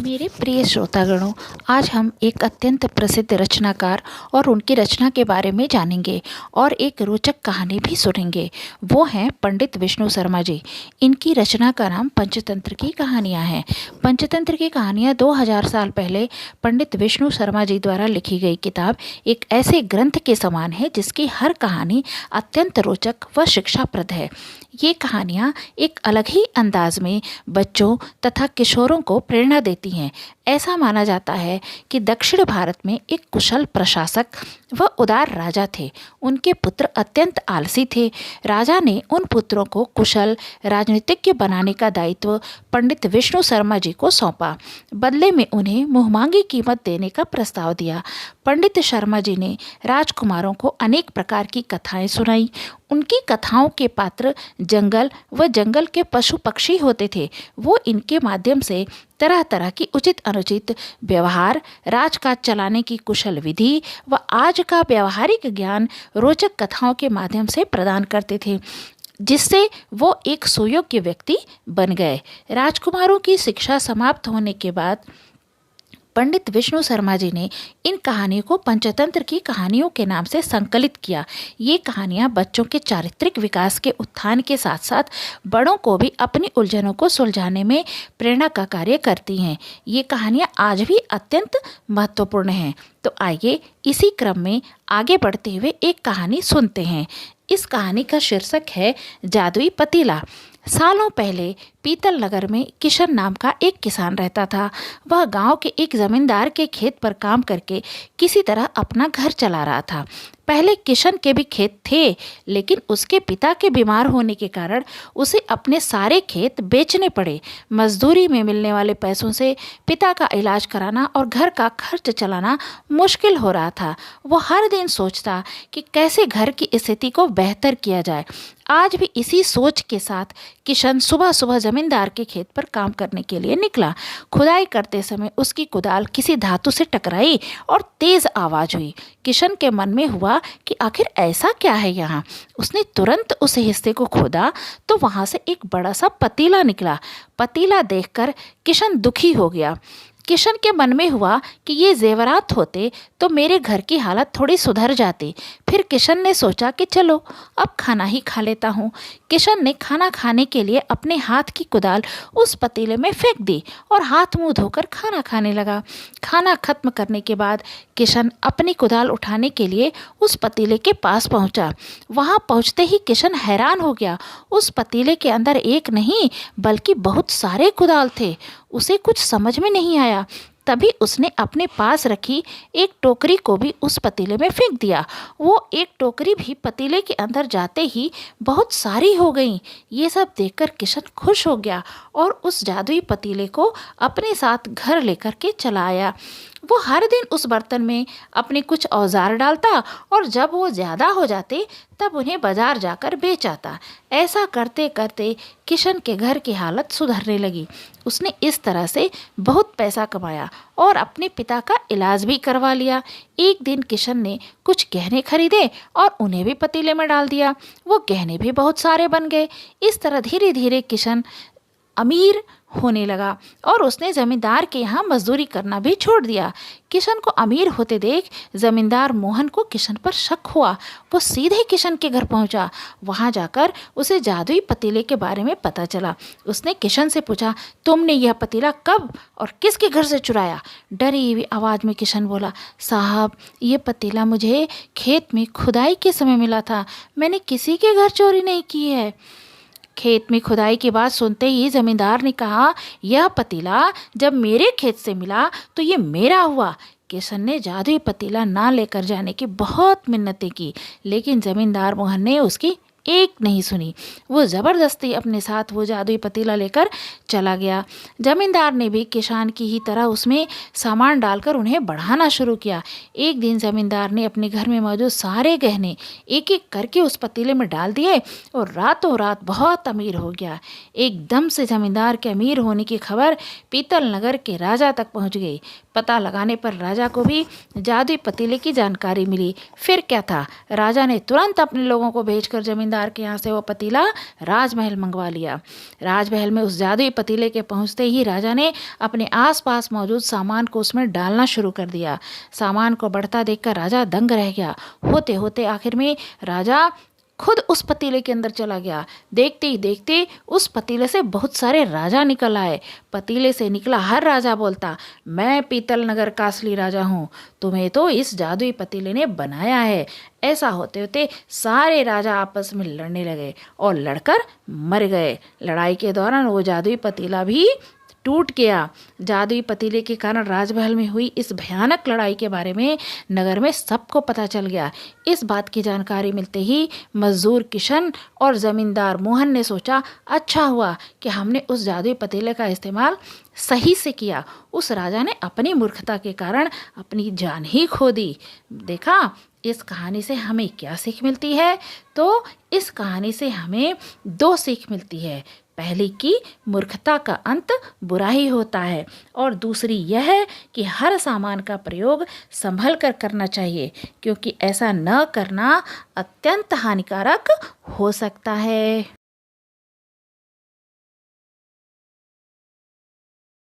मेरे प्रिय श्रोतागणों, आज हम एक अत्यंत प्रसिद्ध रचनाकार और उनकी रचना के बारे में जानेंगे और एक रोचक कहानी भी सुनेंगे। वो हैं पंडित विष्णु शर्मा जी। इनकी रचना का नाम पंचतंत्र की कहानियाँ हैं। पंचतंत्र की कहानियाँ 2000 साल पहले पंडित विष्णु शर्मा जी द्वारा लिखी गई किताब एक ऐसे ग्रंथ के समान है जिसकी हर कहानी अत्यंत रोचक व शिक्षाप्रद है। ये कहानियाँ एक अलग ही अंदाज में बच्चों तथा किशोरों को प्रेरणा देती हैं। ऐसा माना जाता है कि दक्षिण भारत में एक कुशल प्रशासक व उदार राजा थे। उनके पुत्र अत्यंत आलसी थे। राजा ने उन पुत्रों को कुशल राजनीतिज्ञ बनाने का दायित्व पंडित विष्णु शर्मा जी को सौंपा। बदले में उन्हें मुहमांगी कीमत देने का प्रस्ताव दिया। पंडित शर्मा जी ने राजकुमारों को अनेक प्रकार की कथाएं सुनाई। उनकी कथाओं के पात्र जंगल व जंगल के पशु पक्षी होते थे। वो इनके माध्यम से तरह तरह की उचित अनुचित व्यवहार, राजकाज चलाने की कुशल विधि व आज का व्यवहारिक ज्ञान रोचक कथाओं के माध्यम से प्रदान करते थे, जिससे वो एक सुयोग्य व्यक्ति बन गए। राजकुमारों की शिक्षा समाप्त होने के बाद पंडित विष्णु शर्मा जी ने इन कहानियों को पंचतंत्र की कहानियों के नाम से संकलित किया। ये कहानियाँ बच्चों के चारित्रिक विकास के उत्थान के साथ साथ बड़ों को भी अपनी उलझनों को सुलझाने में प्रेरणा का कार्य करती हैं। ये कहानियाँ आज भी अत्यंत महत्वपूर्ण हैं। तो आइए इसी क्रम में आगे बढ़ते हुए एक कहानी सुनते हैं। इस कहानी का शीर्षक है जादुई पतीला। सालों पहले पीतल नगर में किशन नाम का एक किसान रहता था। वह गांव के एक जमींदार के खेत पर काम करके किसी तरह अपना घर चला रहा था। पहले किशन के भी खेत थे, लेकिन उसके पिता के बीमार होने के कारण उसे अपने सारे खेत बेचने पड़े। मजदूरी में मिलने वाले पैसों से पिता का इलाज कराना और घर का खर्च चलाना मुश्किल हो रहा था। वो हर दिन सोचता कि कैसे घर की स्थिति को बेहतर किया जाए। आज भी इसी सोच के साथ किशन सुबह सुबह जमींदार के खेत पर काम करने के लिए निकला। खुदाई करते समय उसकी कुदाल किसी धातु से टकराई और तेज आवाज हुई। किशन के मन में हुआ कि आखिर ऐसा क्या है यहाँ। उसने तुरंत उस हिस्से को खोदा तो वहां से एक बड़ा सा पतीला निकला। पतीला देखकर किशन दुखी हो गया। किशन के मन में हुआ कि ये जेवरात होते तो मेरे घर की हालत थोड़ी सुधर जाती। फिर किशन ने सोचा कि चलो अब खाना ही खा लेता हूँ। किशन ने खाना खाने के लिए अपने हाथ की कुदाल उस पतीले में फेंक दी और हाथ मुंह धोकर खाना खाने लगा। खाना खत्म करने के बाद किशन अपनी कुदाल उठाने के लिए उस पतीले के पास पहुंचा। वहां पहुंचते ही किशन हैरान हो गया। उस पतीले के अंदर एक नहीं बल्कि बहुत सारे कुदाल थे। उसे कुछ समझ में नहीं आया। तभी उसने अपने पास रखी एक टोकरी को भी उस पतीले में फेंक दिया। वो एक टोकरी भी पतीले के अंदर जाते ही बहुत सारी हो गई। ये सब देखकर किशन खुश हो गया और उस जादुई पतीले को अपने साथ घर लेकर के चला आया। वो हर दिन उस बर्तन में अपने कुछ औजार डालता और जब वो ज़्यादा हो जाते तब उन्हें बाजार जाकर बेच आता। ऐसा करते करते किशन के घर की हालत सुधरने लगी। उसने इस तरह से बहुत पैसा कमाया और अपने पिता का इलाज भी करवा लिया। एक दिन किशन ने कुछ गहने खरीदे और उन्हें भी पतीले में डाल दिया। वो गहने भी बहुत सारे बन गए। इस तरह धीरे धीरे किशन अमीर होने लगा और उसने जमींदार के यहाँ मजदूरी करना भी छोड़ दिया। किशन को अमीर होते देख जमींदार मोहन को किशन पर शक हुआ। वो सीधे किशन के घर पहुंचा। वहां जाकर उसे जादुई पतीले के बारे में पता चला। उसने किशन से पूछा, तुमने यह पतीला कब और किसके घर से चुराया? डरी हुई आवाज में किशन बोला, साहब ये पतीला मुझे खेत में खुदाई के समय मिला था। मैंने किसी के घर चोरी नहीं की है। खेत में खुदाई की बात सुनते ही जमींदार ने कहा, यह पतीला जब मेरे खेत से मिला तो ये मेरा हुआ। किशन ने जादुई पतीला ना लेकर जाने की बहुत मिन्नतें की, लेकिन जमींदार मोहन ने उसकी एक नहीं सुनी। वो ज़बरदस्ती अपने साथ वो जादुई पतीला लेकर चला गया। जमींदार ने भी किसान की ही तरह उसमें सामान डालकर उन्हें बढ़ाना शुरू किया। एक दिन जमींदार ने अपने घर में मौजूद सारे गहने एक एक करके उस पतीले में डाल दिए और रातों रात बहुत अमीर हो गया। एकदम से जमींदार के अमीर होने की खबर पीतल नगर के राजा तक पहुंच गई। पता लगाने पर राजा को भी जादुई पतीले की जानकारी मिली। फिर क्या था, राजा ने तुरंत अपने लोगों को भेजकर जमींदार के यहाँ से वो पतीला राजमहल मंगवा लिया। राजमहल में उस जादुई पतीले के पहुँचते ही राजा ने अपने आसपास मौजूद सामान को उसमें डालना शुरू कर दिया। सामान को बढ़ता देखकर राजा दंग रह गया। होते होते आखिर में राजा खुद उस पतीले के अंदर चला गया। देखते ही देखते उस पतीले से बहुत सारे राजा निकल आए। पतीले से निकला हर राजा बोलता, मैं पीतल नगर का असली राजा हूँ, तुम्हें तो इस जादुई पतीले ने बनाया है। ऐसा होते होते सारे राजा आपस में लड़ने लगे और लड़कर मर गए। लड़ाई के दौरान वो जादुई पतीला भी टूट गया। जादुई पतीले के कारण राजमहल में हुई इस भयानक लड़ाई के बारे में नगर में सबको पता चल गया। इस बात की जानकारी मिलते ही मजदूर किशन और जमींदार मोहन ने सोचा, अच्छा हुआ कि हमने उस जादुई पतीले का इस्तेमाल सही से किया। उस राजा ने अपनी मूर्खता के कारण अपनी जान ही खो दी। देखा, इस कहानी से हमें क्या सीख मिलती है? तो इस कहानी से हमें दो सीख मिलती है। पहली कि मूर्खता का अंत बुरा ही होता है, और दूसरी यह है कि हर सामान का प्रयोग संभल कर करना चाहिए, क्योंकि ऐसा न करना अत्यंत हानिकारक हो सकता है।